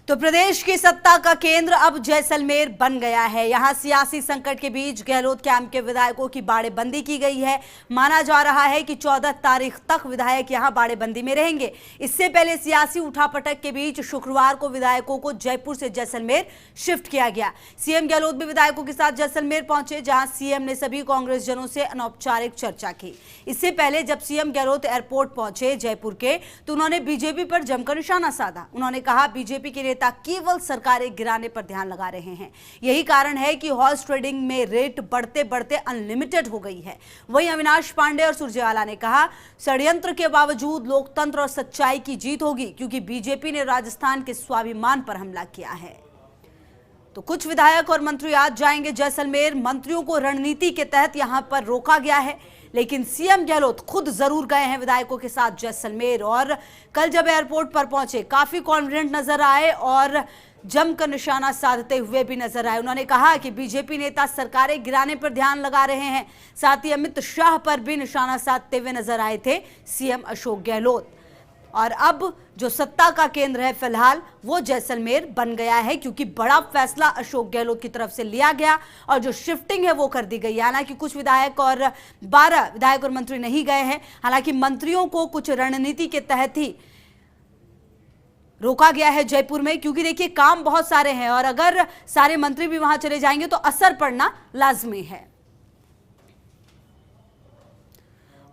तो प्रदेश की सत्ता का केंद्र अब जैसलमेर बन गया है। यहां सियासी संकट के बीच गहलोत कैंप के विधायकों की बाड़ेबंदी की गई है। माना जा रहा है कि 14 तारीख तक विधायक यहां बाड़ेबंदी में रहेंगे। इससे पहले सियासी उठापटक के बीच शुक्रवार को विधायकों को जयपुर से जैसलमेर शिफ्ट किया गया। सीएम गहलोत भी विधायकों के साथ जैसलमेर पहुंचे, जहां सीएम ने सभी कांग्रेस जनों से अनौपचारिक चर्चा की। इससे पहले जब सीएम गहलोत एयरपोर्ट पहुंचे जयपुर के, तो उन्होंने बीजेपी पर जमकर निशाना साधा। उन्होंने कहा बीजेपी के नेता केवल सरकारें गिराने पर ध्यान लगा रहे हैं। यही कारण है कि हॉर्स ट्रेडिंग में रेट बढ़ते बढ़ते अनलिमिटेड हो गई है। वहीं अविनाश पांडे और सुरजेवाला ने कहा षड्यंत्र के बावजूद लोकतंत्र और सच्चाई की जीत होगी, क्योंकि बीजेपी ने राजस्थान के स्वाभिमान पर हमला किया है। तो कुछ विधायक और मंत्री आज जाएंगे जैसलमेर। मंत्रियों को रणनीति के तहत यहां पर रोका गया है, लेकिन सीएम गहलोत खुद जरूर गए हैं विधायकों के साथ जैसलमेर। और कल जब एयरपोर्ट पर पहुंचे काफी कॉन्फिडेंट नजर आए और जमकर निशाना साधते हुए भी नजर आए। उन्होंने कहा कि बीजेपी नेता सरकारें गिराने पर ध्यान लगा रहे हैं। साथ ही अमित शाह पर भी निशाना साधते हुए नजर आए थे सीएम अशोक गहलोत। और अब जो सत्ता का केंद्र है फिलहाल वो जैसलमेर बन गया है, क्योंकि बड़ा फैसला अशोक गहलोत की तरफ से लिया गया और जो शिफ्टिंग है वो कर दी गई। हालांकि कुछ विधायक और 12 विधायक और मंत्री नहीं गए हैं। हालांकि मंत्रियों को कुछ रणनीति के तहत ही रोका गया है जयपुर में, क्योंकि देखिए काम बहुत सारे हैं और अगर सारे मंत्री भी वहां चले जाएंगे तो असर पड़ना लाजमी है।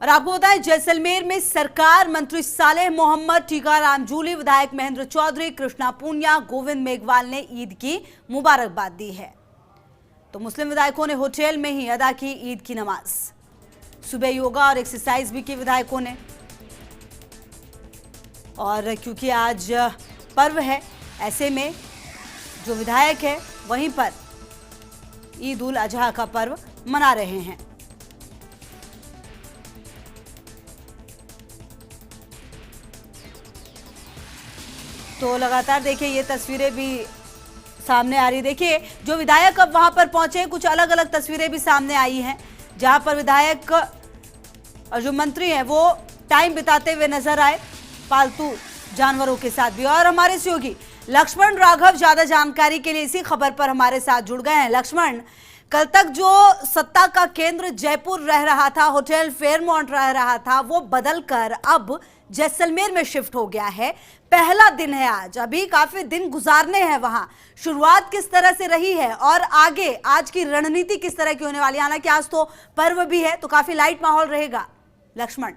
और आपको बताएं जैसलमेर में सरकार मंत्री सालेह मोहम्मद, टीकाराम जूली, विधायक महेंद्र चौधरी, कृष्णा पूनिया, गोविंद मेघवाल ने ईद की मुबारकबाद दी है। तो मुस्लिम विधायकों ने होटल में ही अदा की ईद की नमाज। सुबह योगा और एक्सरसाइज भी की विधायकों ने। और क्योंकि आज पर्व है, ऐसे में जो विधायक है वहीं पर ईद उल अजहा का पर्व मना रहे हैं। तो लगातार देखिए ये तस्वीरें भी सामने आ रही। देखिए जो विधायक अब वहां पर पहुंचे, कुछ अलग अलग तस्वीरें भी सामने आई हैं, जहां पर विधायक और जो मंत्री हैं वो टाइम बिताते हुए नजर आए पालतू जानवरों के साथ भी। और हमारे सहयोगी लक्ष्मण राघव ज्यादा जानकारी के लिए इसी खबर पर हमारे साथ जुड़ गए हैं। लक्ष्मण, कल तक जो सत्ता का केंद्र जयपुर रह रहा था, होटल फेयरमाउंट रह रहा था, वो बदलकर अब जैसलमेर में शिफ्ट हो गया है। पहला दिन है आज, अभी काफी दिन गुजारने हैं वहां। शुरुआत किस तरह से रही है और आगे आज की रणनीति किस तरह की होने वाली है? हालांकि आज तो पर्व भी है तो काफी लाइट माहौल रहेगा। लक्ष्मण,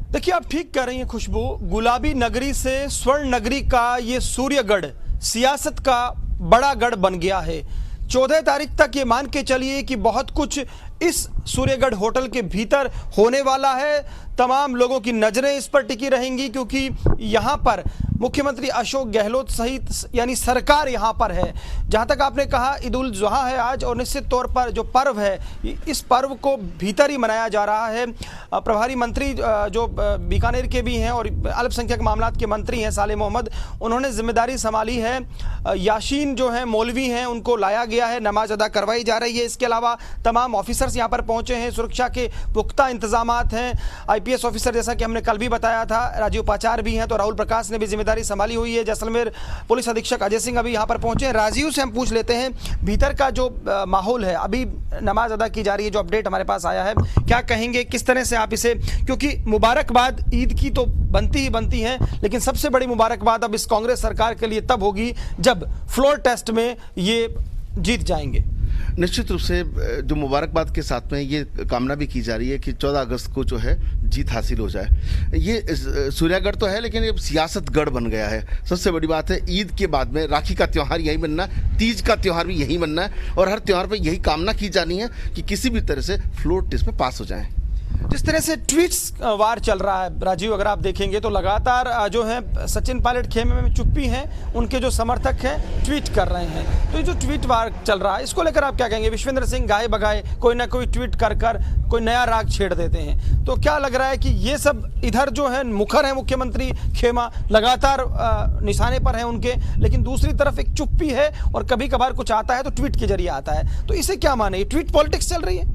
देखिए आप ठीक कह रही हैं खुशबू, गुलाबी नगरी से स्वर्ण नगरी का ये सूर्यगढ़ सियासत का बड़ा गढ़ बन गया है। 14 तारीख तक ये मान के चलिए कि बहुत कुछ इस सूर्यगढ़ होटल के भीतर होने वाला है। तमाम लोगों की नजरें इस पर टिकी रहेंगी, क्योंकि यहाँ पर मुख्यमंत्री अशोक गहलोत सहित यानी सरकार यहाँ पर है। जहाँ तक आपने कहा ईद उल जुहा है आज, और निश्चित तौर पर जो पर्व है इस पर्व को भीतर ही मनाया जा रहा है। प्रभारी मंत्री जो बीकानेर के भी हैं और अल्पसंख्यक मामलात के मंत्री हैं सालेह मोहम्मद, उन्होंने जिम्मेदारी संभाली है। याशीन जो हैं मौलवी हैं उनको लाया गया है, नमाज अदा करवाई जा रही है। इसके अलावा तमाम ऑफिसर्स यहाँ पर पहुँचे हैं, सुरक्षा के पुख्ता इंतजामात हैं। IPS ऑफिसर जैसा कि हमने कल भी बताया था राजीव पाचार भी हैं, तो राहुल प्रकाश ने भी जिम्मेदारी संभाली हुई है। जैसलमेर पुलिस अधीक्षक अजय सिंह अभी यहाँ पर पहुंचे हैं। राजीव से हम पूछ लेते हैं भीतर का जो माहौल है, अभी नमाज अदा की जा रही है, जो अपडेट हमारे पास आया है, क्या कहेंगे, किस तरह से आप इसे, क्योंकि मुबारकबाद ईद की तो बनती ही बनती है, लेकिन सबसे बड़ी मुबारकबाद अब इस कांग्रेस सरकार के लिए तब होगी जब फ्लोर टेस्ट में ये जीत जाएंगे। निश्चित रूप से जो मुबारकबाद के साथ में ये कामना भी की जा रही है कि 14 अगस्त को जो है जीत हासिल हो जाए। ये सूर्यगढ़ तो है, लेकिन ये सियासत गढ़ बन गया है। सबसे बड़ी बात है ईद के बाद में राखी का त्यौहार यही बनना है, तीज का त्यौहार भी यही बनना है, और हर त्यौहार पर यही कामना की जानी है कि किसी भी तरह से फ्लोर टेस्ट में पास हो जाए। जिस तरह से ट्वीट्स वार चल रहा है राजीव, अगर आप देखेंगे तो लगातार जो है सचिन पायलट खेमे में चुप्पी हैं, उनके जो समर्थक हैं ट्वीट कर रहे हैं। तो ये जो ट्वीट वार चल रहा है इसको लेकर आप क्या कहेंगे? विश्वेंद्र सिंह गाए बगाए कोई ना कोई ट्वीट कर कोई नया राग छेड़ देते हैं, तो क्या लग रहा है कि ये सब इधर जो है मुखर है मुख्यमंत्री खेमा, लगातार निशाने पर है उनके, लेकिन दूसरी तरफ एक चुप्पी है और कभी कभार कुछ आता है तो ट्वीट के जरिए आता है, तो इसे क्या माने, ट्वीट पॉलिटिक्स चल रही है?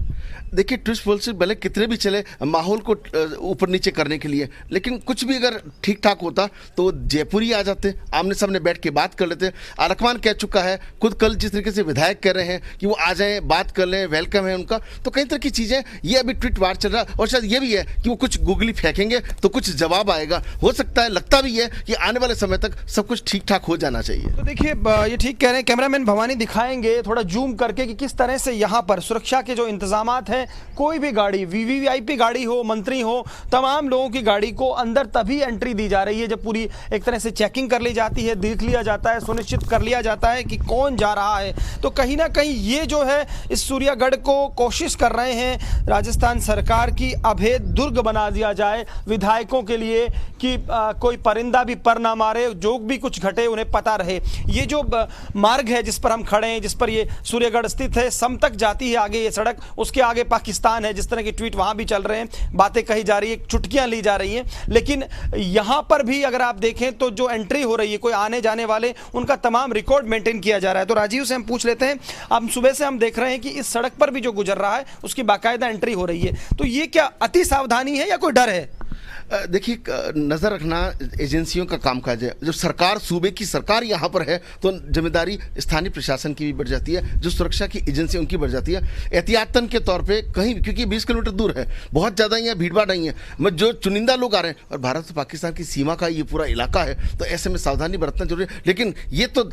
देखिए ट्विस्ट पॉलिसी भले कितने भी चले माहौल को ऊपर नीचे करने के लिए, लेकिन कुछ भी अगर ठीक ठाक होता तो जयपुर ही आ जाते, आमने सामने बैठ के बात कर लेते। आरकमान कह चुका है खुद, कल जिस तरीके से विधायक कह रहे हैं कि वो आ जाएं, बात कर लें, वेलकम है उनका, तो कई तरह की चीजें, ये अभी ट्वीट वार चल रहा है। और शायद ये भी है कि वो कुछ गूगली फेंकेंगे तो कुछ जवाब आएगा, हो सकता है, लगता भी है कि आने वाले समय तक सब कुछ ठीक ठाक हो जाना चाहिए। तो देखिए ये ठीक कह रहे हैं, कैमरामैन भवानी दिखाएंगे थोड़ा जूम करके कि किस तरह से यहाँ पर सुरक्षा के जो इंतजामात हैं, कोई भी गाड़ी वीवीआईपी गाड़ी हो, मंत्री हो, तमाम लोगों की गाड़ी को अंदर तभी एंट्री दी जा रही है जब पूरी एक तरह से चेकिंग कर ली जाती है, देख लिया जाता है, सुनिश्चित कर लिया जाता है कि कौन जा रहा है। तो कहीं ना कहीं ये जो है इस सूर्यगढ़ को कोशिश कर रहे हैं राजस्थान सरकार की अभेद दुर्ग बना दिया जाए विधायकों के लिए कि कोई परिंदा भी पर ना मारे, जो भी कुछ घटे उन्हें पता रहे। ये जो मार्ग है जिस पर हम खड़े हैं, जिस पर ये सूर्यगढ़ स्थित है, सम तक जाती है आगे ये सड़क, उसके आगे पाकिस्तान है, जिस तरह की ट्वीट वहां भी चल रहे हैं, बातें कही जा रही है, चुटकियां ली जा रही हैं। लेकिन यहां पर भी अगर आप देखें तो जो एंट्री हो रही है, कोई आने जाने वाले, उनका तमाम रिकॉर्ड मेंटेन किया जा रहा है। तो राजीव से हम पूछ लेते हैं, अब सुबह से हम देख रहे हैं कि इस सड़क पर भी जो गुजर रहा है उसकी बाकायदा एंट्री हो रही है, तो ये क्या अति सावधानी है या कोई डर है? देखिए नजर रखना एजेंसियों का कामकाज है। जब सरकार, सूबे की सरकार यहाँ पर है तो जिम्मेदारी स्थानीय प्रशासन की भी बढ़ जाती है, जो सुरक्षा की एजेंसी उनकी बढ़ जाती है। एहतियातन के तौर पे कहीं, क्योंकि 20 किलोमीटर दूर है, बहुत ज़्यादा यहाँ भीड़ भाड़ नहीं है, मैं जो चुनिंदा लोग आ रहे हैं, और भारत से पाकिस्तान की सीमा का ये पूरा इलाका है, तो ऐसे में सावधानी बरतना जरूरी है। लेकिन ये तो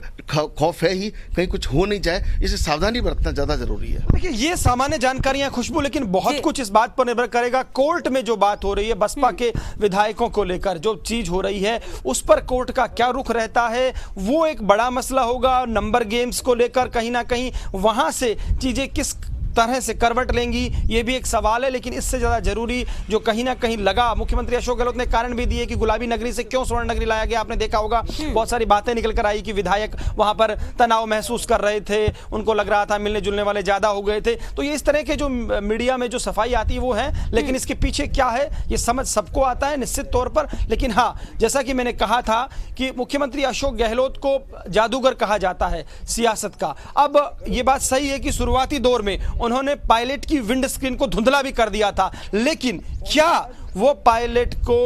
खौफ है ही कहीं कुछ हो नहीं जाए, इसे सावधानी बरतना ज़्यादा जरूरी है। देखिए ये सामान्य जानकारियां खुशबू, लेकिन बहुत कुछ इस बात पर निर्भर करेगा कोर्ट में जो बात हो रही है बसपा के विधायकों को लेकर, जो चीज हो रही है उस पर कोर्ट का क्या रुख रहता है, वो एक बड़ा मसला होगा। नंबर गेम्स को लेकर कहीं ना कहीं वहां से चीजें किस तरह से करवट लेंगी, ये भी एक सवाल है। लेकिन इससे ज़्यादा जरूरी जो कहीं ना कहीं लगा, मुख्यमंत्री अशोक गहलोत ने कारण भी दिए कि गुलाबी नगरी से क्यों स्वर्ण नगरी लाया गया। आपने देखा होगा बहुत सारी बातें निकल कर आई कि विधायक वहां पर तनाव महसूस कर रहे थे, उनको लग रहा था मिलने जुलने वाले ज़्यादा हो गए थे। तो ये इस तरह के जो मीडिया में जो सफाई आती है वो है, लेकिन इसके पीछे क्या है ये समझ सबको आता है निश्चित तौर पर। लेकिन हाँ, जैसा कि मैंने कहा था कि मुख्यमंत्री अशोक गहलोत को जादूगर कहा जाता है सियासत का। अब ये बात सही है कि शुरुआती दौर में उन्होंने पायलट की विंड स्क्रीन को धुंधला भी कर दिया था, लेकिन क्या वो पायलट को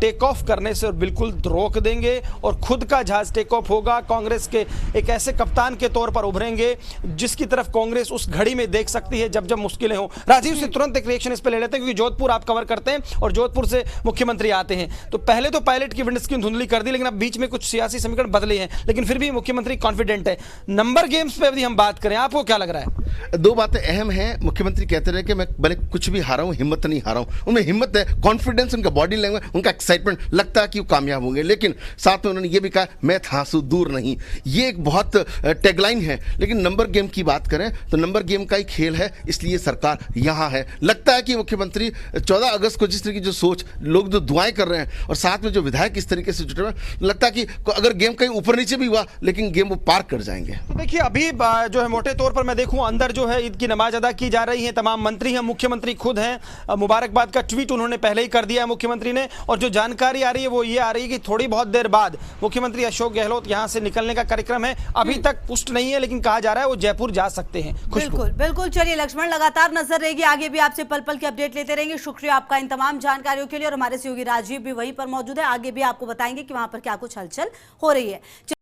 टेक ऑफ करने से बिल्कुल रोक देंगे और खुद का जहाज टेक ऑफ होगा? कांग्रेस के एक ऐसे कप्तान के तौर पर उभरेंगे जिसकी तरफ कांग्रेस उस घड़ी में देख सकती है जब जब मुश्किलें हो। राजीव से तुरंत एक रिएक्शन इस पे ले लेते हैं, क्योंकि जोधपुर आप कवर करते हैं और जोधपुर से मुख्यमंत्री आते हैं। तो पहले तो पायलट की विंड स्क्रीन धुंधली कर दी, लेकिन अब बीच में कुछ सियासी समीकरण बदले हैं, लेकिन फिर भी मुख्यमंत्री कॉन्फिडेंट है। नंबर गेम्स पे यदि हम बात करें, आपको क्या लग रहा है? दो बातें अहम हैं। मुख्यमंत्री कहते रहे कि मैं भले कुछ भी हारा हूं, हिम्मत नहीं हारा हूं। उनमें हिम्मत है, कॉन्फिडेंस, उनका बॉडी लैंग्वेज, उनका एक्साइटमेंट, लगता है कि वो कामयाब होंगे। लेकिन साथ में उन्होंने ये भी कहा मैं थांसू दूर नहीं। ये एक बहुत टैगलाइन है। लेकिन नंबर गेम की बात करें तो नंबर गेम का ही खेल है, इसलिए सरकार यहां है। लगता है कि मुख्यमंत्री 14 अगस्त को जिस तरह की जो सोच, लोग जो दुआएं कर रहे हैं और साथ में जो विधायक इस तरीके से जुटे हुए, लगता है कि अगर गेम कहीं ऊपर नीचे भी हुआ लेकिन गेम वो पार कर जाएंगे। तो देखिए अभी जो है मोटे तौर पर मैं देखूं, अंदर जो है ईद की नमाज अदा की जा रही है, तमाम मंत्री हैं, मुख्यमंत्री खुद हैं। मुबारकबाद का ट्वीट उन्होंने पहले ही कर दिया है मुख्यमंत्री ने। और जो जानकारी आ रही है वो ये आ रही है कि थोड़ी बहुत देर बाद मुख्यमंत्री अशोक गहलोत यहां से निकलने का कार्यक्रम है। अभी तक पुष्ट नहीं है, लेकिन कहा जा रहा है वो जयपुर जा सकते हैं। बिल्कुल बिल्कुल। चलिए लक्ष्मण, लगातार नजर रहेगी, आगे भी आपसे पल पल की अपडेट लेते रहेंगे। शुक्रिया आपका इन तमाम जानकारियों के लिए। और हमारे सहयोगी राजीव भी वहीं पर मौजूद है, आगे भी आपको बताएंगे कि वहां पर क्या कुछ हलचल हो रही है।